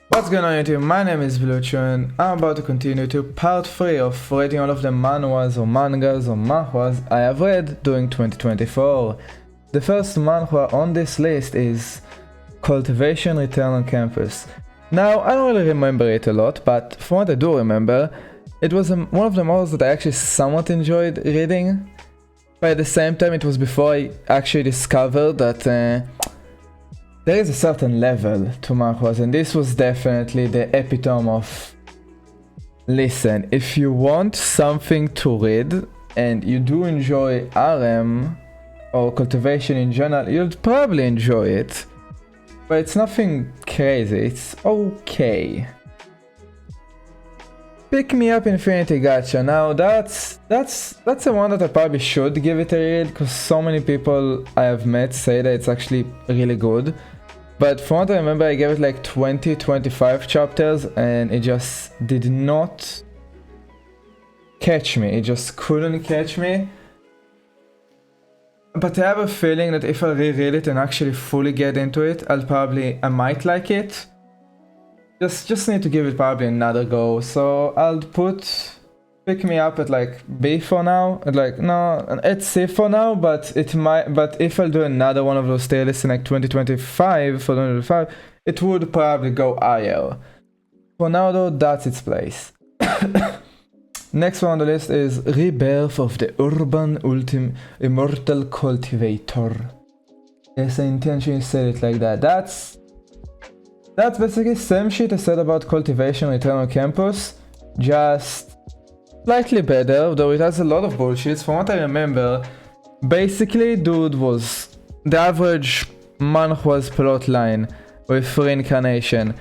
What's going on YouTube? My name is Blucho and I'm about to continue to part 3 of rating all of the manhwas or mangas or manhwas I have read during 2024. The first manhwa on this list is Cultivation Return on Campus. Now, I don't really remember it a lot, but from what I do remember, it was one of the manhwas that I actually somewhat enjoyed reading. But at the same time, it was before I actually discovered that there is a certain level to manhwas, and this was definitely the epitome of, listen, if you want something to read and you do enjoy RM or cultivation in general, you'll probably enjoy it. But it's nothing crazy, it's okay. Pick Me Up Infinity Gacha. Now that's the one that I probably should give it a read, because so many people I have met say that it's actually really good. But from what I remember, I gave it like 20-25 chapters and it just did not catch me. It just couldn't catch me. But I have a feeling that if I reread it and actually fully get into it, I might like it. Just need to give it probably another go. So I'll Pick Me Up at like B for now. No, it's C for now, but if I'll do another one of those tier lists in like 2025 for 2025, it would probably go higher. For now though, that's its place. Next one on the list is Rebirth of the Urban Immortal Cultivator. Yes, I intentionally said it like that. That's basically same shit I said about Cultivation Return on Campus, just slightly better, though it has a lot of bullshit. From what I remember, basically dude was the average manhwa's plotline with reincarnation.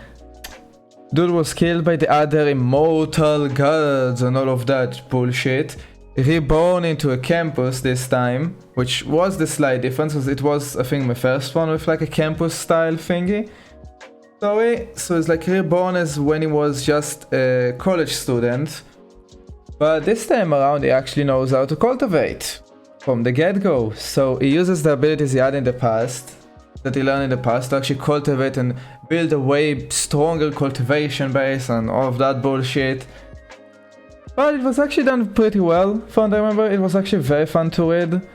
Dude was killed by the other immortal gods and all of that bullshit. Reborn into a campus this time, which was the slight difference, because it was, I think, my first one with like a campus style thingy. So it's like reborn as when he was just a college student. But this time around he actually knows how to cultivate from the get-go. So he uses the abilities he had in the past, that he learned in the past, to actually cultivate and build a way stronger cultivation base and all of that bullshit. But it was actually done pretty well. From what I remember, it was actually very fun to read.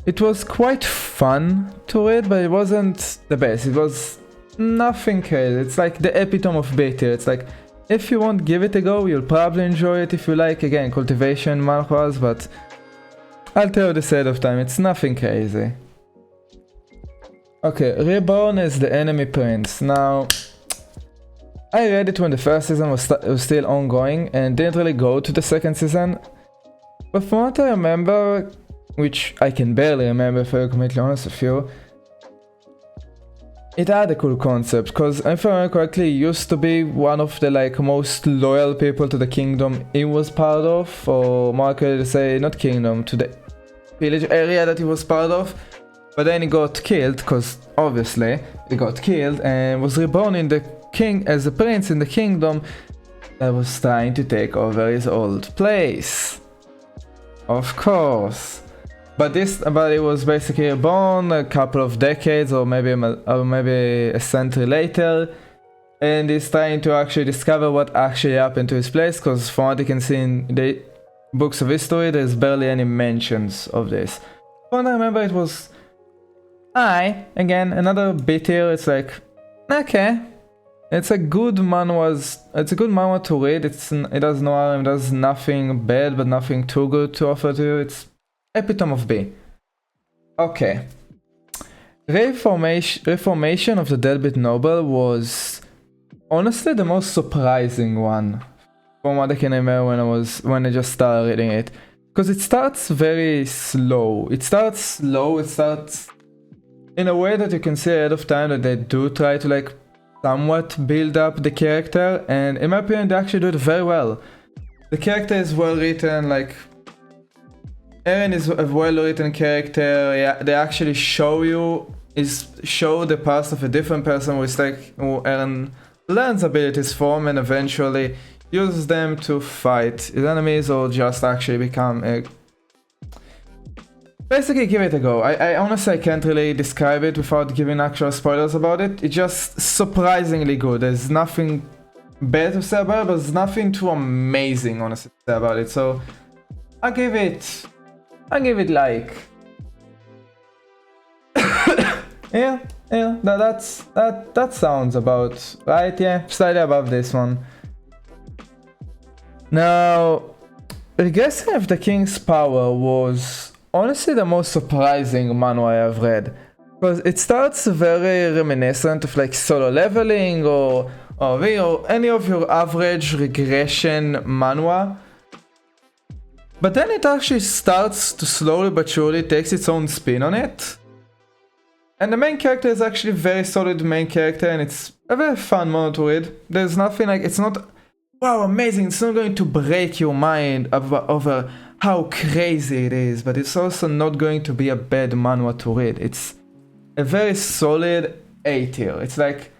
It was quite fun to read, but it wasn't the best. It was nothing crazy. It's like the epitome of B tier. It's like, if you won't give it a go, you'll probably enjoy it if you like, again, cultivation manhwas, but I'll tell you this ahead of time, it's nothing crazy. Okay, Reborn is the Enemy Prince. Now, I read it when the first season was still ongoing and didn't really go to the second season. But from what I remember, which I can barely remember if I'm completely honest with you, it had a cool concept, because if I remember correctly, he used to be one of the like most loyal people to the kingdom he was part of, or more accurately to say, not kingdom, to the village area that he was part of. But then he got killed, because obviously he got killed, and was reborn in the as a prince in the kingdom that was trying to take over his old place. Of course. But it was basically reborn a couple of decades or maybe a century later, and he's trying to actually discover what actually happened to his place, because from what you can see in the books of history, there's barely any mentions of this. But I remember it was again, another B tier. It's like, okay, it's a good manhwa to read. It does no harm, it does nothing bad, but nothing too good to offer to you. It's epitome of B. Okay. Reformation of the Deadbeat Noble was honestly the most surprising one from what I can remember when I just started reading it. Because it starts very slow. It starts in a way that you can see ahead of time that they do try to like somewhat build up the character, and in my opinion they actually do it very well. The character is well written, like Eren is a well-written character. Yeah, they actually show the past of a different person, who Eren learns abilities from and eventually uses them to fight his enemies or just actually become a Basically, give it a go. I honestly can't really describe it without giving actual spoilers about it. It's just surprisingly good. There's nothing bad to say about it, but there's nothing too amazing, honestly, to say about it. So I give it like yeah, that sounds about right. Yeah, slightly above this one. Now, Regressing of the King's Power was honestly the most surprising manhwa I've read, because it starts very reminiscent of like Solo Leveling or any of your average regression manhwa. But then it actually starts to slowly but surely takes its own spin on it. And the main character is actually a very solid main character, and it's a very fun manhwa to read. There's nothing like, it's not, wow, amazing, it's not going to break your mind over how crazy it is, but it's also not going to be a bad manhwa to read. It's a very solid A tier. It's like,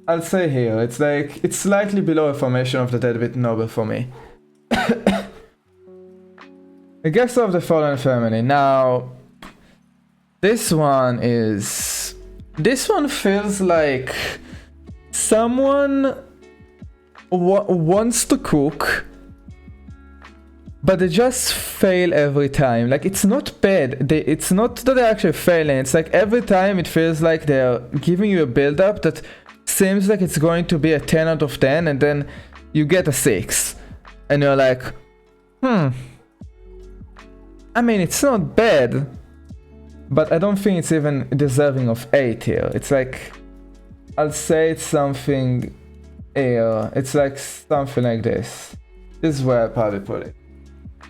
I'll say here, it's like, it's slightly below a Formation of the Deadbeat Noble for me. The Guest of the Fallen Family. Now, this one feels like someone wants to cook, but they just fail every time. Like, it's not bad. It's not that they're actually failing. It's like every time it feels like they're giving you a build-up that seems like it's going to be a 10 out of 10, and then you get a 6. And you're like, I mean, it's not bad, but I don't think it's even deserving of A tier. It's like, I'll say it's something A. It's like something like this. This is where I probably put it.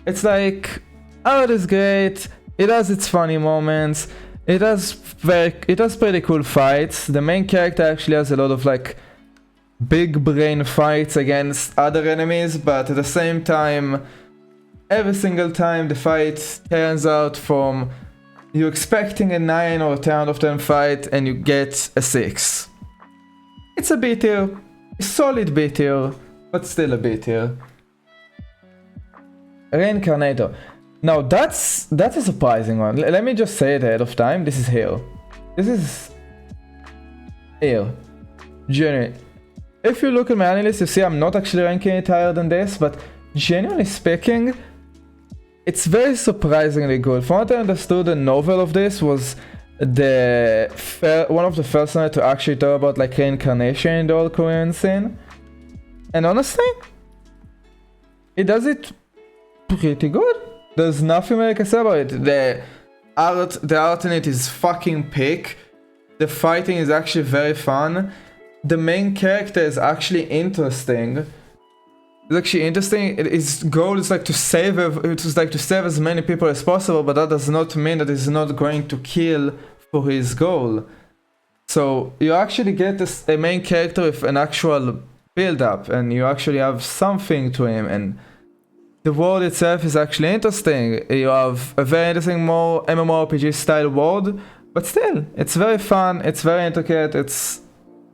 It's like, art is great, it has its funny moments, it has pretty cool fights. The main character actually has a lot of like big brain fights against other enemies, but at the same time, every single time the fight turns out from you expecting a 9 or a 10 out of 10 fight and you get a 6. It's a B tier, a solid B tier, but still a B tier. Reincarnator. Now that's a surprising one. Let me just say it ahead of time. This is here. This is here. Genuinely. If you look at my AniList, you see I'm not actually ranking it higher than this, but genuinely speaking, it's very surprisingly good. From what I understood, the novel of this was one of the first ones to actually talk about like reincarnation in the old Korean scene. And honestly, it does it pretty good. There's nothing I can say about it. The art in it is fucking peak. The fighting is actually very fun. The main character is actually interesting. His goal is like to save as many people as possible, but that does not mean that he's not going to kill for his goal. So you actually get a main character with an actual build-up, and you actually have something to him, and the world itself is actually interesting. You have a very interesting, more MMORPG style world, but still, it's very fun, it's very intricate, it's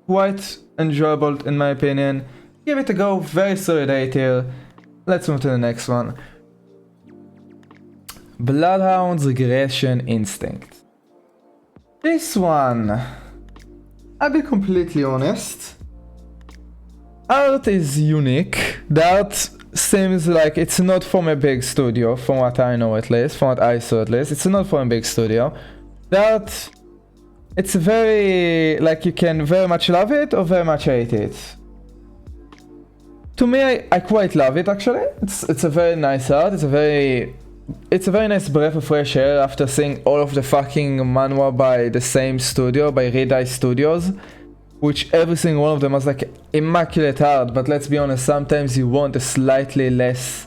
quite enjoyable in my opinion. Give it a go, very solid A tier. Let's move to the next one. Bloodhound's Regression Instinct. This one, I'll be completely honest. Art is unique. The art seems like it's not from a big studio, from what I know at least, from what I saw at least. It's not from a big studio. The art, it's very, like, you can very much love it or very much hate it. To me, I quite love it actually. It's a very nice art. It's a very nice breath of fresh air after seeing all of the fucking manhwa by the same studio, by Red Eye Studios, which every single one of them has like immaculate art, but let's be honest, sometimes you want a slightly less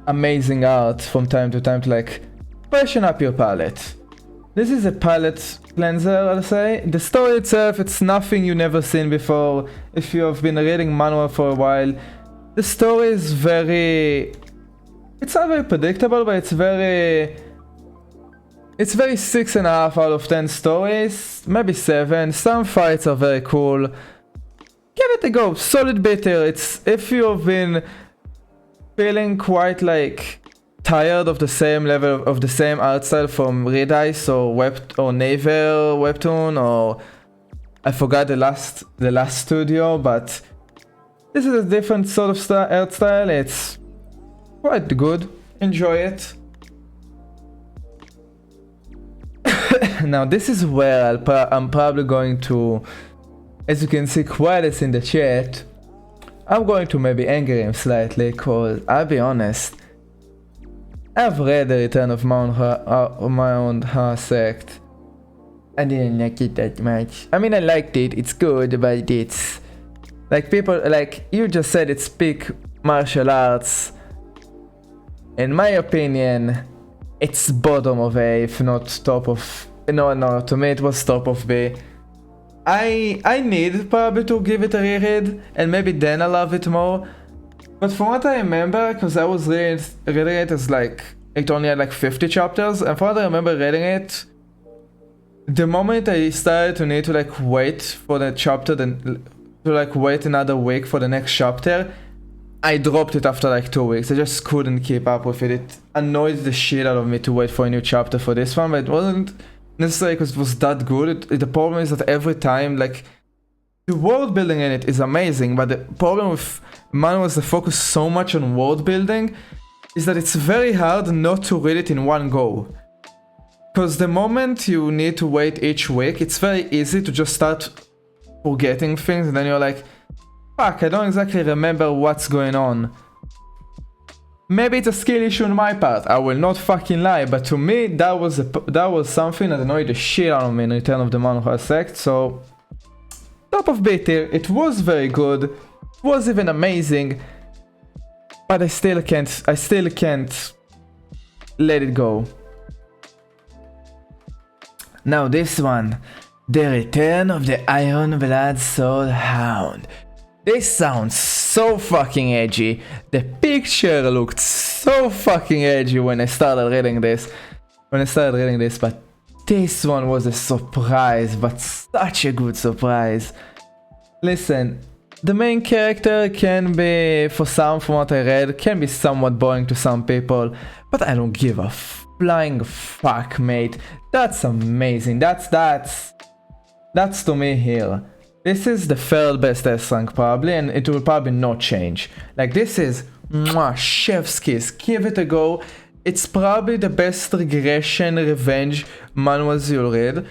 amazing art from time to time to like freshen up your palette. This is a palette cleanser, I'll say. The story itself, it's nothing you've never seen before. If you have been reading manhwa for a while, the story is it's not very predictable, but it's very 6.5 out of 10 stories, maybe 7. Some fights are very cool. Give it a go, solid B tier. It's if you've been feeling quite like tired of the same level of the same art style from Red Ice or Naver Webtoon or I forgot the last studio, but this is a different sort of art style. It's quite good. Enjoy it. Now this is where I'm probably going to, as you can see Qualis in the chat, I'm going to maybe anger him slightly, cause I'll be honest, I've read The Return of Manhwa Sect. I didn't like it that much. I mean, I liked it, it's good, but it's like people, like you just said, it's peak martial arts. In my opinion, it's bottom of A, if not top of... No, to me it was top of B. I need probably to give it a reread, and maybe then I'll love it more. But from what I remember, because I was reading it as like, it only had like 50 chapters, and from what I remember reading it, the moment I started to need to like wait for the chapter, then to like wait another week for the next chapter, I dropped it after like 2 weeks. I just couldn't keep up with it. It annoyed the shit out of me to wait for a new chapter for this one, but it wasn't necessarily because it was that good. The problem is that every time, like, the world building in it is amazing, but the problem with Manhwa is they focus so much on world building is that it's very hard not to read it in one go. Because the moment you need to wait each week, it's very easy to just start forgetting things, and then you're like, fuck, I don't exactly remember what's going on. Maybe it's a skill issue on my part, I will not fucking lie, but to me that was something that annoyed the shit out of me in Return of the Manhwa Sect, so top of B tier. It was very good, it was even amazing, but I still can't let it go. Now this one, The Return of the Iron Blood Soul Hound. This sounds so fucking edgy. The picture looked so fucking edgy when I started reading this. But this one was a surprise, but such a good surprise. Listen, the main character can be, for some, from what I read, can be somewhat boring to some people, but I don't give a flying fuck, mate. That's amazing. That's to me here. This is the third best S-rank probably, and it will probably not change. Like, this is mwah, chef's kiss. Give it a go. It's probably the best regression revenge manhwas you'll read.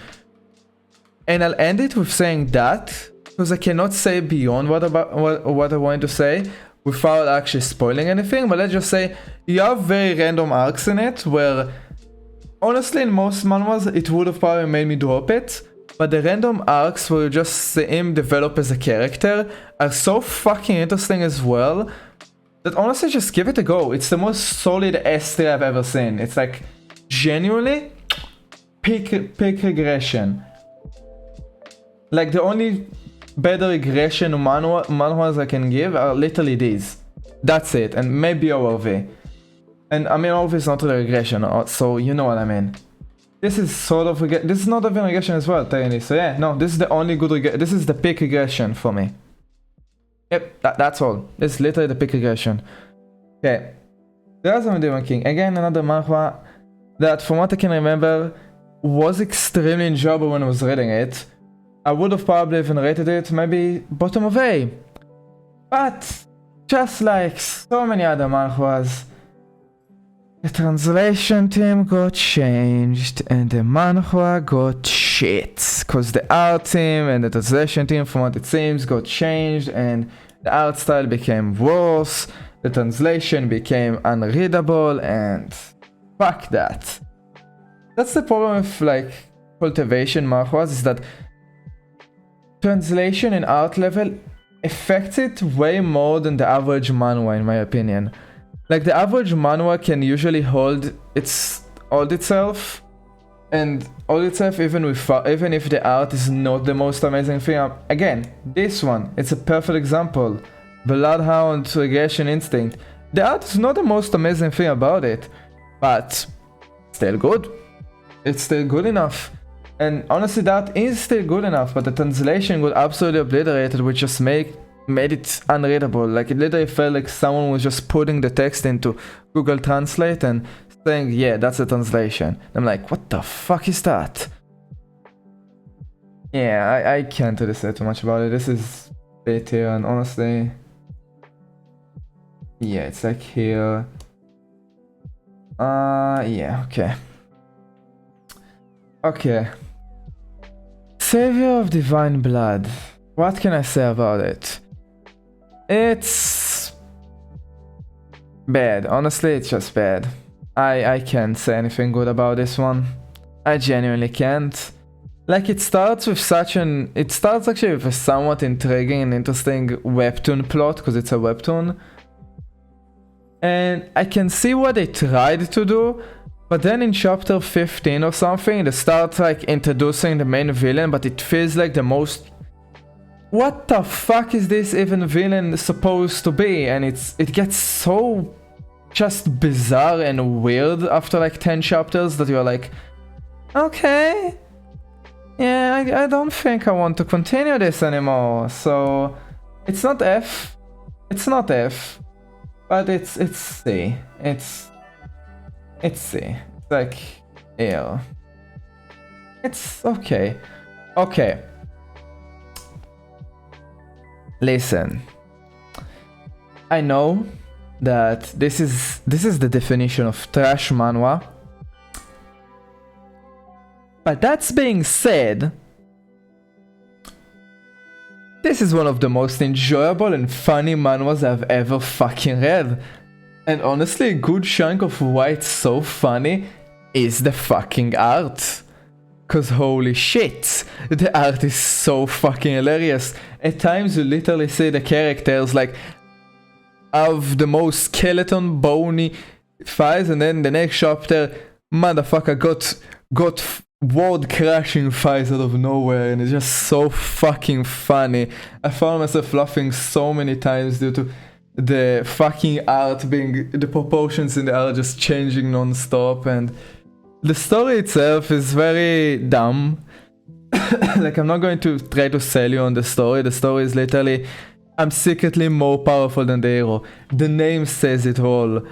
And I'll end it with saying that, because I cannot say beyond what I want to say without actually spoiling anything, but let's just say you have very random arcs in it where honestly in most manhwas it would have probably made me drop it. But the random arcs where you just see him develop as a character are so fucking interesting as well that honestly just give it a go. It's the most solid S tier I've ever seen. It's like genuinely peak regression. Like the only better regression manhwas I can give are literally these. That's it, and maybe ORV. And I mean ORV is not a regression, so you know what I mean. This is sort of this is not even regression as well, technically. So yeah, no, this is the only good this is the peak regression for me. Yep, that's all. This is literally the peak regression. Okay, The Rise of the Demon King. Again, another manhwa that, from what I can remember, was extremely enjoyable when I was reading it. I would have probably even rated it maybe bottom of A. But just like so many other manhwas, the translation team got changed and the manhwa got shit. Cause the art team and the translation team, from what it seems, got changed and the art style became worse, the translation became unreadable, and fuck that. That's the problem with like cultivation manhwas, is that translation and art level affects it way more than the average manhwa, in my opinion. Like, the average manhwa can usually hold itself, and hold itself even if the art is not the most amazing thing. Again, this one, it's a perfect example. Bloodhound Regression Instinct. The art is not the most amazing thing about it, but still good. It's still good enough. And honestly, that is still good enough, but the translation got absolutely obliterated, which just made it unreadable. Like, it literally felt like someone was just putting the text into Google Translate and saying, yeah, that's the translation. I'm like, what the fuck is that? Yeah, I can't really say too much about it. This is B tier, and honestly, yeah, it's like here. Yeah, okay. Okay. Savior of Divine Blood. What can I say about it? It's bad. Honestly, it's just bad. I can't say anything good about this one. I genuinely can't. Like, it starts actually with a somewhat intriguing and interesting webtoon plot, because it's a webtoon. And I can see what they tried to do, but then in chapter 15 or something, they start like introducing the main villain, but it feels like the most... What the fuck is this even villain supposed to be? And it gets so just bizarre and weird after like 10 chapters that you're like, okay, yeah, I don't think I want to continue this anymore. So it's not F, but it's C. It's C. It's like, ew. It's okay. Okay. Listen. I know that this is the definition of trash manhwa. But that's being said, this is one of the most enjoyable and funny manhwas I've ever fucking read. And honestly, a good chunk of why it's so funny is the fucking art. Cause holy shit, the art is so fucking hilarious. At times you literally see the characters like have the most skeleton bony thighs, and then the next chapter, motherfucker got world crashing thighs out of nowhere, and it's just so fucking funny. I found myself laughing so many times due to the fucking art being, the proportions in the art just changing non-stop, and the story itself is very dumb. Like, I'm not going to try to sell you on the story. The story is literally, I'm secretly more powerful than the hero. The name says it all.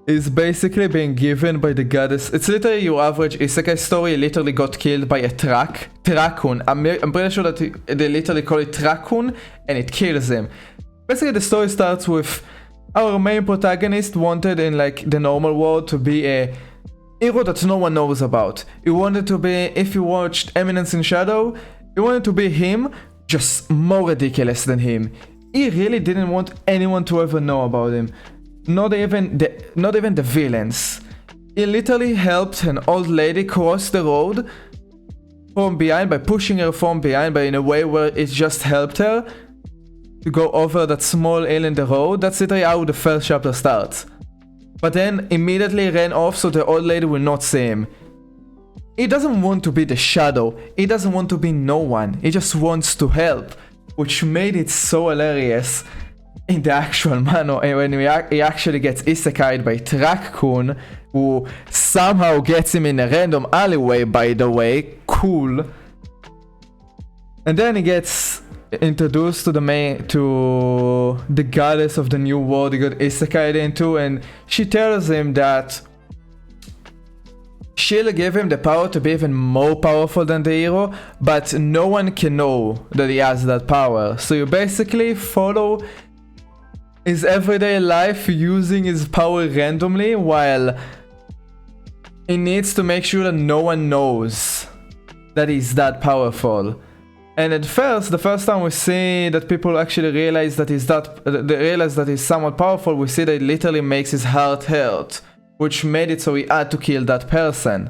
It's basically being given by the goddess. It's literally your average isekai story. Literally got killed by a Trackhoon. I'm pretty sure that they literally call it Trackhoon, and it kills him. Basically, the story starts with our main protagonist wanted in like the normal world to be a hero that no one knows about. He wanted to be, if you watched Eminence in Shadow, he wanted to be him, just more ridiculous than him. He really didn't want anyone to ever know about him. Not even the villains. He literally helped an old lady cross the road from behind by pushing her from behind, but in a way where it just helped her to go over that small hill in the road. That's literally how the first chapter starts. But then immediately ran off so the old lady will not see him. He doesn't want to be the shadow. He doesn't want to be no one. He just wants to help, which made it so hilarious in the actual manhwa. And when he actually gets isekai'd by Trackhoon, who somehow gets him in a random alleyway, by the way. Cool. And then he gets introduced to the goddess of the new world he got isekai'd into, and she tells him that she'll give him the power to be even more powerful than the hero, but no one can know that he has that power. So you basically follow his everyday life using his power randomly, while he needs to make sure that no one knows that he's that powerful. And at first, the first time we see that people actually realize that he's somewhat powerful, we see that it literally makes his heart hurt, which made it so he had to kill that person.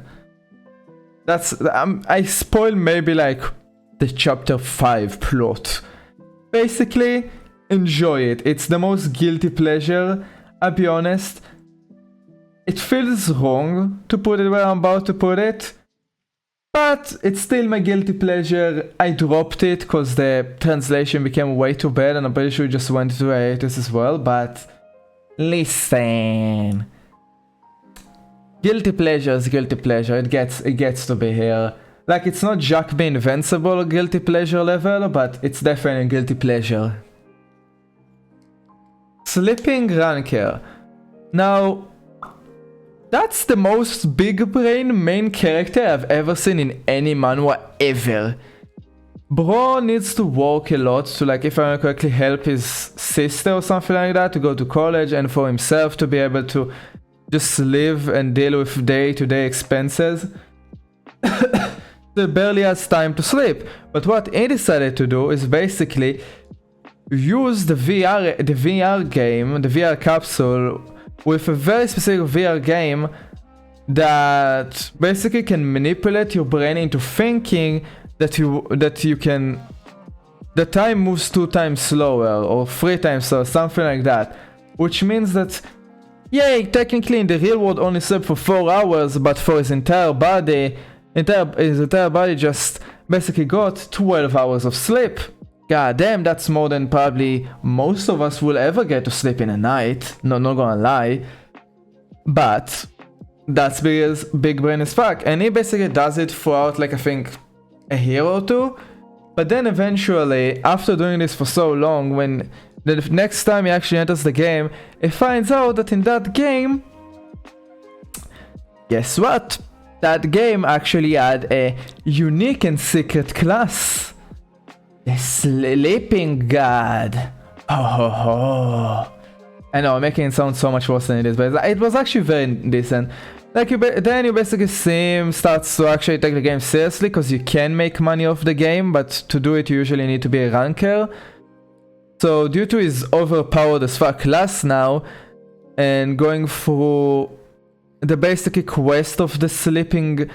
I spoiled maybe like the chapter 5 plot. Basically, enjoy it. It's the most guilty pleasure. I'll be honest. It feels wrong to put it where I'm about to put it, but it's still my guilty pleasure. I dropped it because the translation became way too bad, and I'm pretty sure it just went to hiatus as well, but listen. Guilty pleasure is guilty pleasure. It gets to be here. Like, it's not Jack be Invincible guilty pleasure level, but it's definitely a guilty pleasure. Sleeping Ranker. Now, that's the most big brain main character I've ever seen in any manhwa ever. Bro needs to work a lot to, like, if I remember correctly, help his sister or something like that to go to college, and for himself to be able to just live and deal with day-to-day expenses. So he barely has time to sleep. But what he decided to do is basically use the VR game, the VR capsule, with a very specific VR game that basically can manipulate your brain into thinking that the time moves 2 times slower or 3 times slower, something like that. Which means that, yay, technically in the real world only slept for 4 hours, but for his entire body just basically got 12 hours of sleep. God damn, that's more than probably most of us will ever get to sleep in a night. No, not gonna lie. But that's big brain as fuck. And he basically does it throughout, like, I think a year or 2. But then eventually, after doing this for so long, when the next time he actually enters the game, he finds out that in that game, guess what? That game actually had a unique and secret class. The Sleeping God. Oh ho ho. I know, I'm making it sound so much worse than it is, but it was actually very decent. Like, then you basically see him starts to actually take the game seriously, because you can make money off the game, but to do it you usually need to be a ranker. So due to his overpowered as fuck class now, and going through the basic quest of the sleeping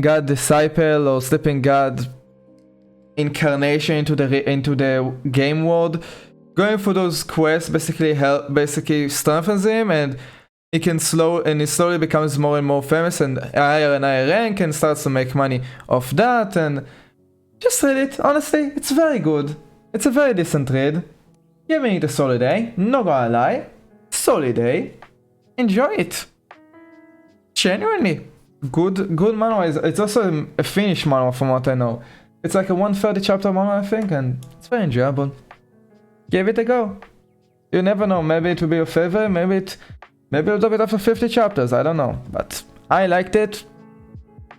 god disciple or sleeping god incarnation into the game world, going through those quests basically strengthens him, and he slowly becomes more and more famous and higher rank, and starts to make money off that. And just read it, honestly, it's very good. It's a very decent read. Giving it a solid A, not gonna lie. Solid A. Enjoy it. Genuinely. Good manhwa. It's also a finished manhwa from what I know. It's like a 130 chapter manhwa, I think, and it's very enjoyable. Give it a go. You never know, maybe it will be your favorite, maybe it'll drop it after 50 chapters, I don't know. But I liked it.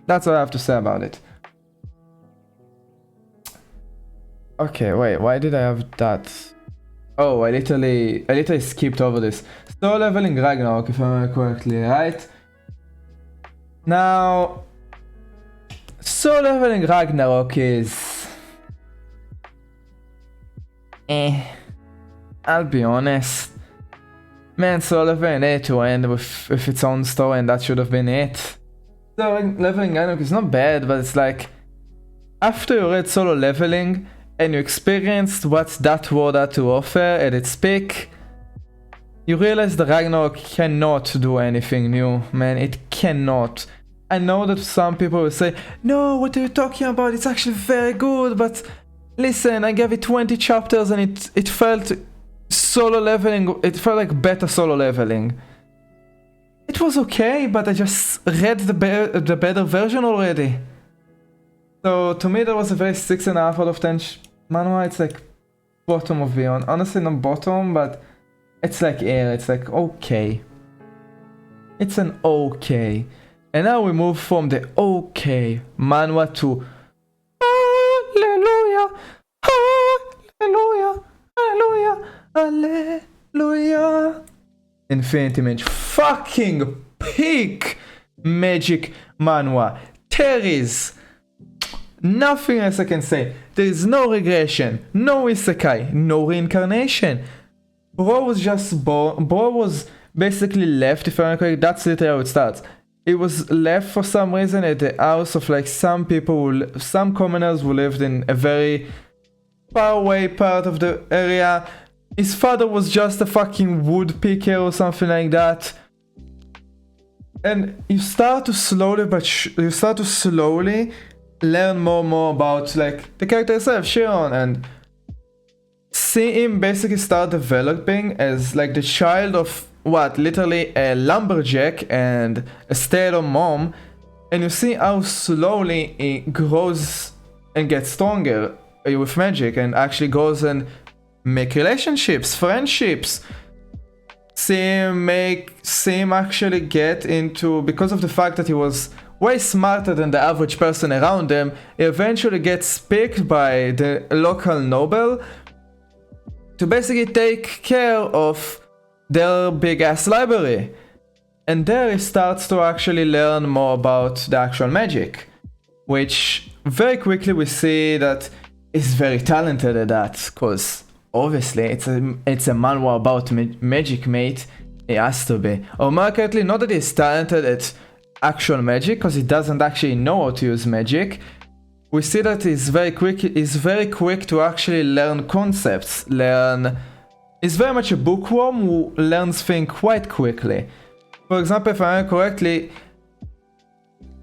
That's what I have to say about it. Okay, wait, why did I have that? Oh, I literally skipped over this. Solo leveling Ragnarok, if I remember correctly, right? Now, solo leveling Ragnarok is... I'll be honest. Man, solo leveling had to end with its own story, and that should have been it. Solo leveling Ragnarok is not bad, but it's like... After you read solo leveling, and you experienced what that world had to offer at its peak, you realize the Ragnarok cannot do anything new, man. It cannot. I know that some people will say, no, what are you talking about? It's actually very good, but listen, I gave it 20 chapters and it felt solo leveling. It felt like better solo leveling. It was okay, but I just read the better version already. So to me that was a very 6.5 out of 10 manhwa. It's like bottom of beyond. Honestly, not bottom, but it's like air. It's like okay. It's an okay. And now we move from the okay manhwa to Hallelujah, Hallelujah, Hallelujah, Hallelujah. Infinity Mage. Fucking peak magic manhwa. Terry's. Nothing else I can say. There is no regression, no isekai, no reincarnation. Bro was just born. Bro was basically left, if I remember correctly. That's literally how it starts. It was left for some reason at the house of like some people, some commoners who lived in a very far away part of the area. His father was just a fucking wood picker or something like that. And you start to slowly learn more and more about like the character itself, Shion, and see him basically start developing as like the child of what, literally a lumberjack and a stay-at-home mom, and you see how slowly he grows and gets stronger with magic and actually goes and make relationships, friendships. See him actually get into, because of the fact that he was way smarter than the average person around them, he eventually gets picked by the local noble to basically take care of their big ass library. And there he starts to actually learn more about the actual magic, which very quickly we see that he's very talented at that, because obviously it's a manhwa about magic, mate. He has to be. Or more accurately, not that he's talented at actual magic, because he doesn't actually know how to use magic. We see that he's very quick to actually learn concepts, he's very much a bookworm who learns things quite quickly. For example, if I remember correctly,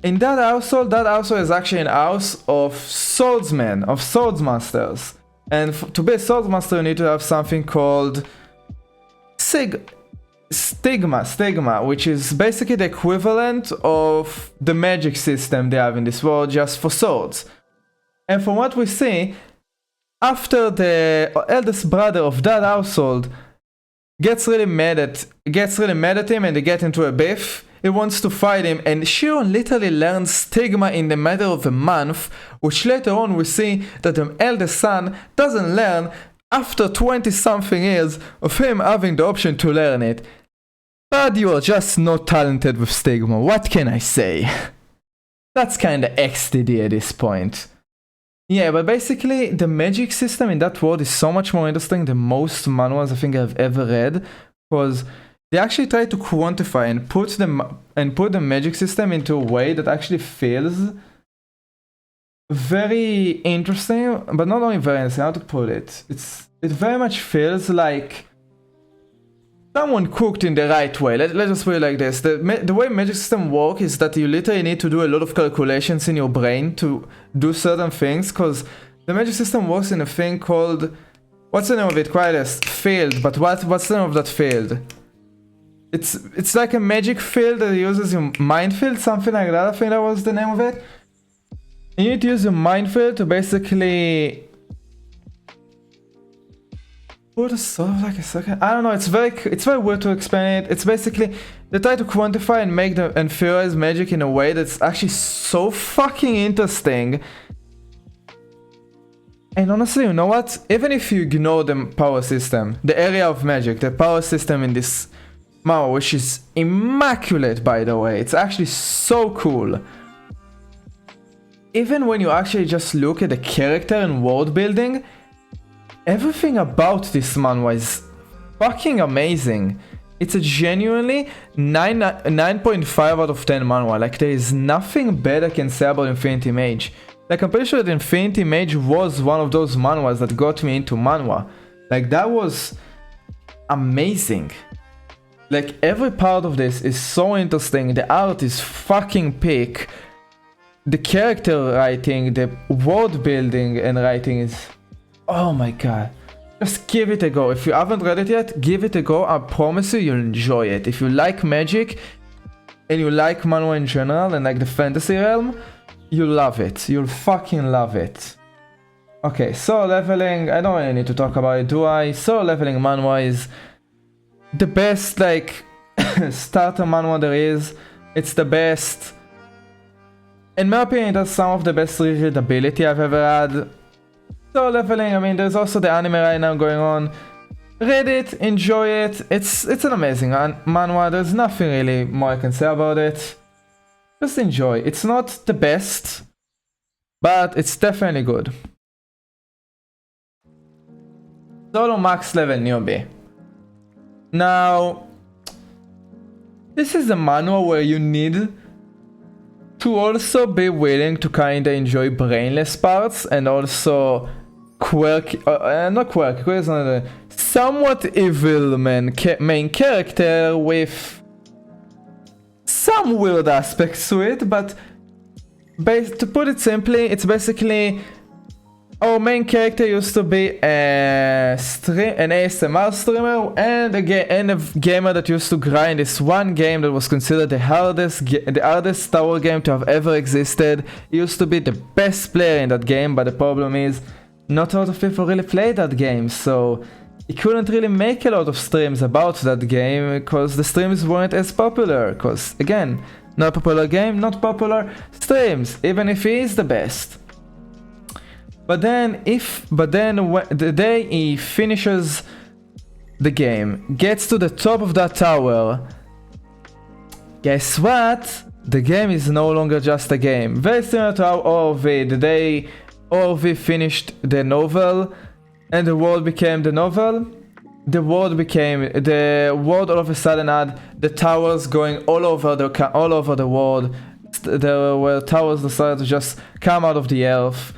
in that household is actually an house of swordsmen, of swordsmasters. And to be a swordsmaster, you need to have something called stigma, which is basically the equivalent of the magic system they have in this world just for swords. And from what we see, after the eldest brother of that household gets really mad at him and they get into a beef, he wants to fight him, and Shion literally learns stigma in the matter of a month, which later on we see that the eldest son doesn't learn after 20 something years of him having the option to learn it. But you are just not talented with stigma, what can I say? That's kinda XDD at this point. Yeah, but basically the magic system in that world is so much more interesting than most manhwas I think I've ever read, because they actually try to quantify and put the magic system into a way that actually feels very interesting, but not only very interesting, how to put it. It very much feels like someone cooked in the right way. Let's just put it like this. The way magic system works is that you literally need to do a lot of calculations in your brain to do certain things, because the magic system works in a thing called, what's the name of it? Quite as field, but what's the name of that field? It's like a magic field that uses your mind field, something like that. I think that was the name of it. And you need to use your mind field to basically put a sort of like a second. I don't know. It's very weird to explain it. It's basically they try to quantify and make and theorize magic in a way that's actually so fucking interesting. And honestly, you know what? Even if you ignore the power system, the area of magic, the power system in this manhwa, which is immaculate by the way, it's actually so cool. Even when you actually just look at the character and world building, everything about this manhwa is fucking amazing. It's a genuinely 9.5 out of 10 manhwa. Like, there is nothing bad I can say about Infinity Mage. Like, I'm pretty sure that Infinity Mage was one of those manhwas that got me into manhwa. Like, that was amazing. Like, every part of this is so interesting. The art is fucking peak. The character writing, the world building and writing is... oh my god. Just give it a go. If you haven't read it yet, give it a go. I promise you, you'll enjoy it. If you like magic and you like manhwa in general and like the fantasy realm, you'll love it. You'll fucking love it. Okay, solo leveling. I don't really need to talk about it, do I? Solo leveling manhwa is the best, like, starter manhwa there is. It's the best. In my opinion, it has some of the best readability I've ever had. Solo leveling, I mean, there's also the anime right now going on. Read it, enjoy it. It's an amazing manhwa. There's nothing really more I can say about it. Just enjoy. It's not the best, but it's definitely good. Solo max level newbie. Now, this is a manhwa where you need to also be willing to kinda enjoy brainless parts and also quirky, not quirky, it's not a somewhat evil main character with some weird aspects to it, but to put it simply, it's basically our main character used to be an ASMR streamer and a gamer that used to grind this one game that was considered the hardest tower game to have ever existed. He used to be the best player in that game, but the problem is not a lot of people really play that game, so he couldn't really make a lot of streams about that game because the streams weren't as popular, because again, Not popular game, not popular streams, even if he is the best. But then the day he finishes the game, gets to the top of that tower, guess what? The game is no longer just a game. Very similar to how ORV, the day ORV finished the novel and the world became the novel, the world all of a sudden had the towers going all over the world. There were towers that started to just come out of the earth.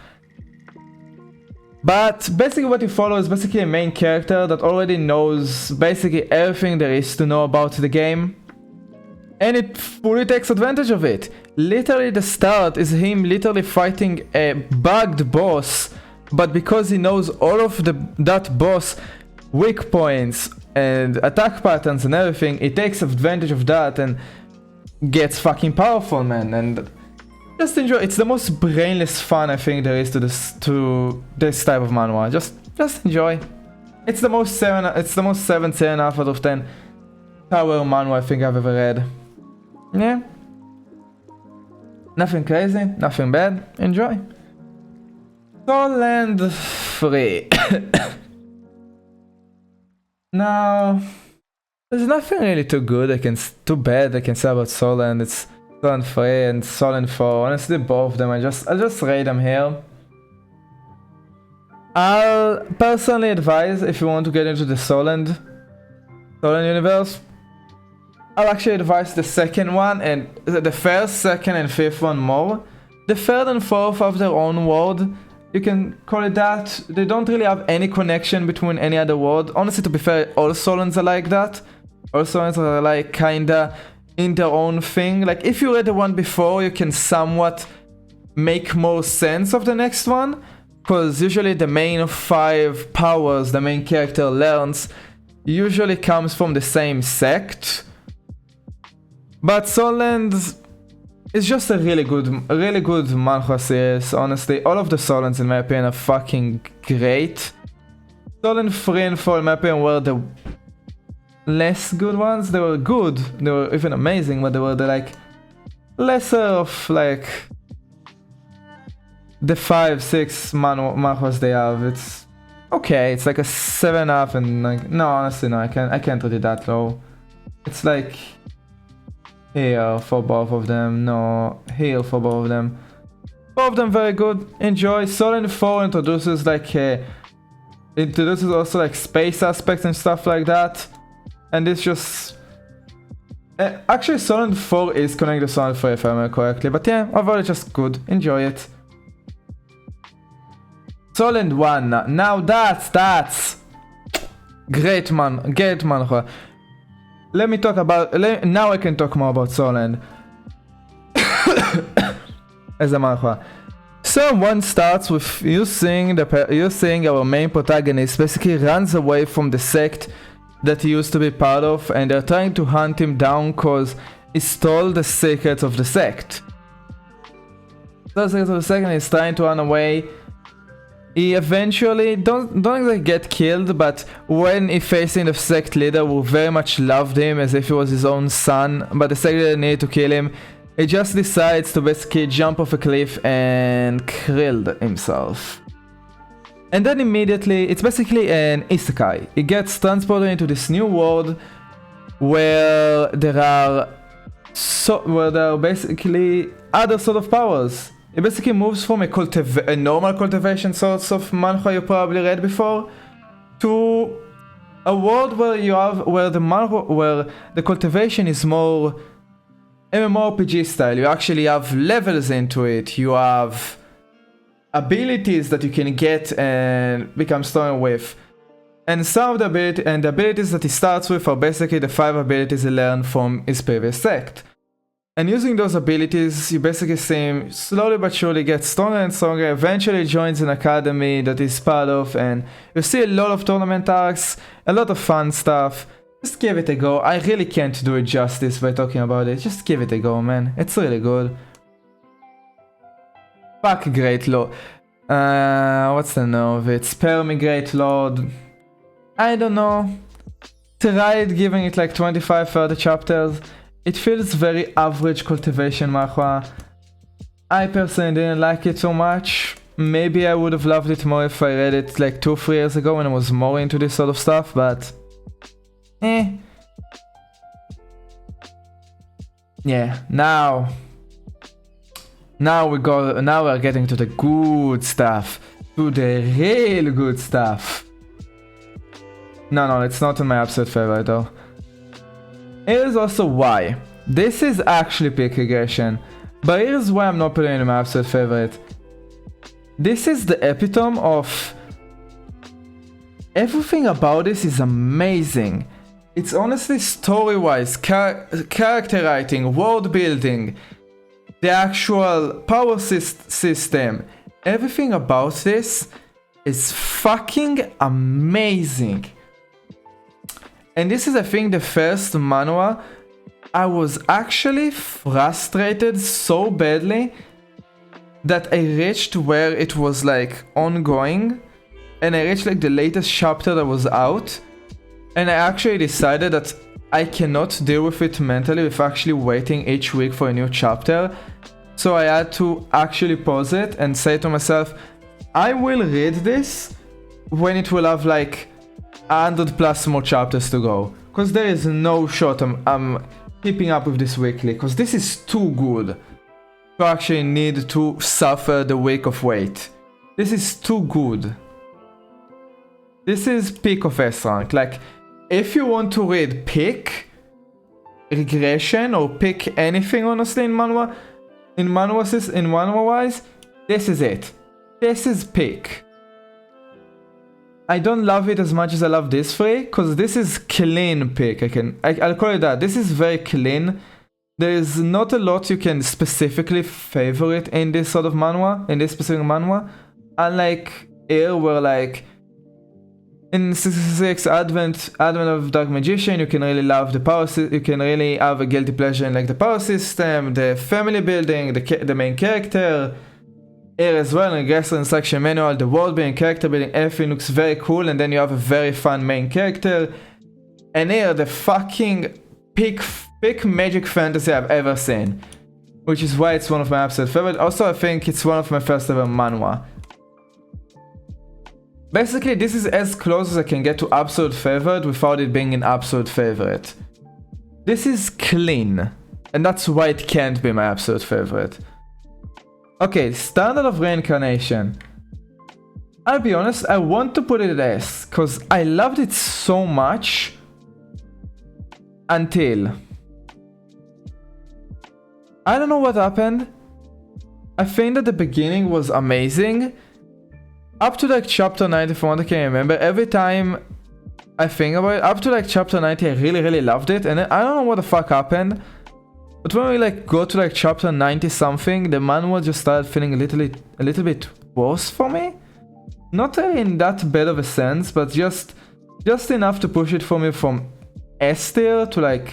But basically what you follow is basically a main character that already knows basically everything there is to know about the game. And it fully takes advantage of it. Literally the start is him literally fighting a bugged boss, but because he knows all of that boss weak points and attack patterns and everything, he takes advantage of that and gets fucking powerful, man. And just enjoy. It's the most brainless fun I think there is to this type of manhwa. Just enjoy. It's the most 7.5 out of 10 tower manhwa I think I've ever read. Yeah. Nothing crazy, nothing bad. Enjoy. Soulland 3. Now, there's nothing really too bad I can say about Soulland. It's Soulland 3 and Soulland 4. Honestly, both of them, I'll just rate them here. I'll personally advise, if you want to get into the Soulland universe, I'll actually advise the second one and the first, second and fifth one more. The third and fourth have their own world. You can call it that. They don't really have any connection between any other world. Honestly, to be fair, all Soullands are like that. All Soullands are like kinda in their own thing. Like if you read the one before, you can somewhat make more sense of the next one. Because usually the main 5 powers the main character learns usually comes from the same sect. But Soulland is just a really good manhwa series, honestly. All of the Soullands in my opinion are fucking great. Soulland 3 and 4 in my opinion were the less good ones. They were good, they were even amazing, but they were the like lesser of like the 5-6 manhwas they have. It's okay, it's like a 7.5 and like, no, honestly no, I can't rate it that low. It's like here for both of them, no, here for both of them. Both of them very good, enjoy. Soulland 4 introduces also like space aspects and stuff like that. And it's just... actually Soulland 4 is connected to Soulland 3 if I remember correctly. But yeah, overall it's just good, enjoy it. Soulland 1, now that's great manhwa. Let me talk about... now I can talk more about Soulland. As a manhwa. So 1 starts with you seeing our main protagonist basically runs away from the sect that he used to be part of, and they're trying to hunt him down because he stole the secrets of the sect. The secrets of the sect, and he's trying to run away. He eventually don't exactly get killed, but when he facing the sect leader who very much loved him as if he was his own son, but the sect leader needed to kill him, he just decides to basically jump off a cliff and kill himself. And then immediately, it's basically an isekai. He gets transported into this new world where there are basically other sort of powers. It basically moves from a normal cultivation sorts of manhwa you probably read before to a world where the cultivation is more MMORPG style. You actually have levels into it. You have abilities that you can get and become strong with. And some of the abilities that he starts with are basically the 5 abilities he learned from his previous sect. And using those abilities, you basically see him slowly but surely get stronger and stronger, eventually joins an academy that he's part of, and you see a lot of tournament arcs, a lot of fun stuff. Just give it a go. I really can't do it justice by talking about it. Just give it a go, man. It's really good. Fuck Great Lord. What's the name of it? Spare me Great Lord. I don't know. Tried giving it like 25-30 chapters. It feels very average cultivation manhwa. I personally didn't like it so much. Maybe I would have loved it more if I read it like 2-3 years ago when I was more into this sort of stuff, but yeah, now we're getting to the good stuff. To the real good stuff. No, it's not in my absolute favorite though. Here's also why. This is actually peak regression, but here's why I'm not putting it in my absolute favorite. This is the epitome of... Everything about this is amazing. It's honestly story-wise, character writing, world building, the actual power system. Everything about this is fucking amazing. And this is, I think, the first manhwa I was actually frustrated so badly that I reached where it was like ongoing, and I reached like the latest chapter that was out, and I actually decided that I cannot deal with it mentally with actually waiting each week for a new chapter. So I had to actually pause it and say to myself, I will read this when it will have like 100+ more chapters to go, because there is no shot I'm keeping up with this weekly, because this is too good to actually need to suffer the week of wait. This is too good. This is peak of S rank. Like, if you want to read peak regression or pick anything honestly in manhwa, manhwa wise, this is it. This is peak. I don't love it as much as I love this three, because this is clean pick. I'll call it that. This is very clean. There is not a lot you can specifically favorite in this sort of manhwa, in this specific manhwa. Unlike here, where like in 66 Advent of Dark Magician, you can really love the power. You can really have a guilty pleasure in like the power system, the family building, the main character. Here as well, in Regressor Instruction Manual, the world building, character building, everything looks very cool, and then you have a very fun main character. And here, the fucking peak magic fantasy I've ever seen, which is why it's one of my absolute favorite. Also, I think it's one of my first ever manhwa. Basically, this is as close as I can get to absolute favorite without it being an absolute favorite. This is clean, and that's why it can't be my absolute favorite. Okay, Standard of Reincarnation. I'll be honest, I want to put it at S, because I loved it so much until... I don't know what happened. I think that the beginning was amazing. Up to like chapter 90, from what I can remember, every time I think about it, up to like chapter 90, I really loved it. And then, I don't know what the fuck happened. But when we like go to like chapter 90 something, the manhwa just started feeling a little bit worse for me. Not really in that bad of a sense, but just enough to push it for me from S tier to like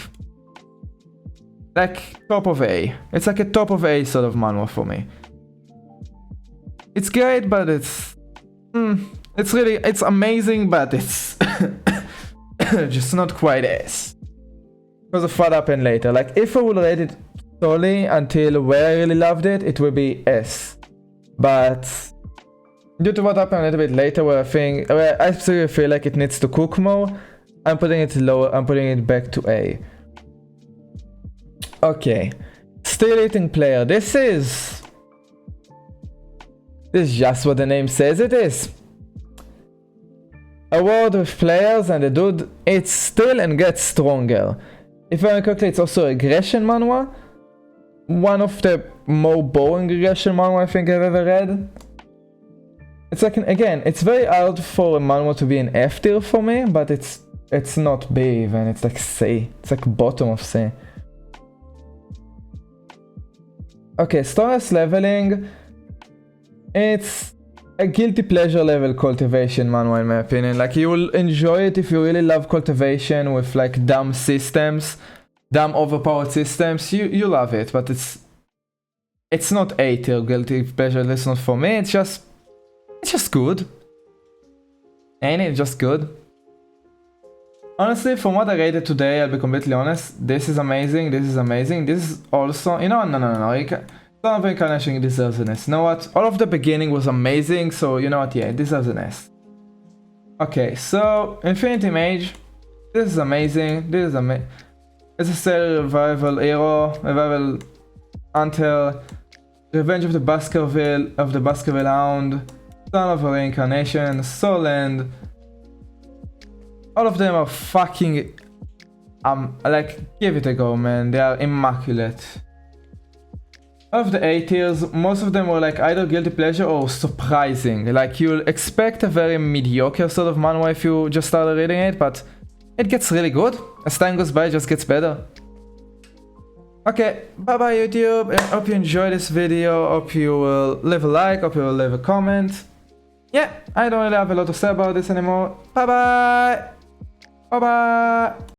top of A. It's like a top of A sort of manhwa for me. It's great, but it's amazing, but it's just not quite S. Because of what happened later. Like, if I would rate it solely until where I really loved it, it will be S. But due to what happened a little bit later, where I still feel like it needs to cook more, I'm putting it lower. I'm putting it back to A. Okay, Still Eating Player. This is just what the name says it is. A world with players, and the dude eats still and gets stronger. If I remember correctly, it's also a regression manhwa. One of the more boring regression manhwa I think I've ever read. It's like, again, it's very hard for a manhwa to be an F tier for me, but it's not B even, it's like C. It's like bottom of C. Okay, Starless Leveling. It's a guilty pleasure level cultivation manhwa in my opinion. Like, you will enjoy it if you really love cultivation with like dumb systems, dumb overpowered systems. You love it, but it's not A tier guilty pleasure. That's not for me. It's just good. Ain't it just good? Honestly, from what I rated today, I'll be completely honest, this is amazing, this is amazing, this is also, you know, no, some of Incarnation deserves an S. You know what, all of the beginning was amazing, so you know what, yeah, it deserves an S. Okay, so, Infinity Mage, this is amazing, this is amazing. SSL Revival Hero, Revival Hunter, Revenge of the Baskerville Hound, Son of a Reincarnation, Soul End. All of them are fucking, like, give it a go, man. They are immaculate. All of the A tiers, most of them were like either guilty pleasure or surprising. Like, you'll expect a very mediocre sort of manhwa if you just started reading it, but it gets really good. As time goes by, it just gets better. Okay, bye bye YouTube, and hope you enjoyed this video, hope you will leave a like, hope you will leave a comment. Yeah, I don't really have a lot to say about this anymore. Bye bye! Bye bye!